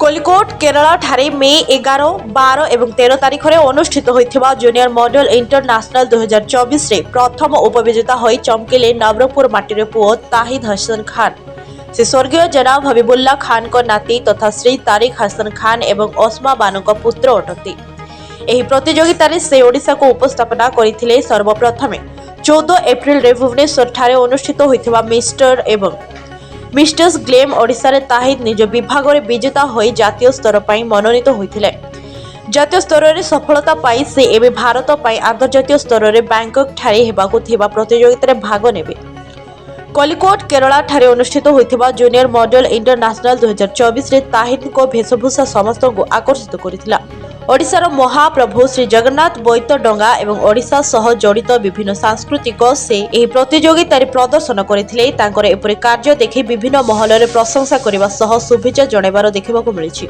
कोलिकोट केरला ठारे मे 11, 12 और 13 तारीख में अनुष्ठित होइथिबा जूनियर मॉडल इंटरनेशनल 2024 रे प्रथम उपविजेता होई चमकिले नवरंगपुर माटीर पुओ ताहिद हसन खान। से स्वर्गीय जनाब हबीबुल्लाह खान को नाती तथा श्री तारिक हसन खान एवं ओस्मा बानो को पुत्र अटंती। एही प्रतियोगिता रे से ओडिशा को उपस्थापना करथिले। सर्वप्रथमे 14 एप्रिल रे भुवनेश्वर ठारे अनुष्ठित होइथिबा मिस्टर एवं मिस्टर्स ग्लेम ओडिशा रे ताहिद निज विभाग रे विजेता होई जातीय स्तर पर मनोनीत होइथिले। जातीय स्तर रे सफलता पाई से एबे भारत पाई अंतर्जातीय स्तर रे बैंकॉक ठारे हेबाकु थिबा प्रतियोगिता रे भाग नेबे। कोलिकोट केरला ठारे अनुष्ठित होइथिबा जूनियर मॉडल इंटरनेशनल 2024 रे ताहिद को भेषभूषा समस्त को आकर्षित करिथिला। ओडिशार महाप्रभु श्री जगन्नाथ बोईत डंगा एवं ओडिशा सह जड़ित विभिन्न सांस्कृतिक से एही प्रतियोगिता प्रदर्शन करथिले। तांकर एपरि कार्य देखि विभिन्न महल रे प्रशंसा करबा सह शुभेच्छा जणाइबार देखिबाकु मिलिछि।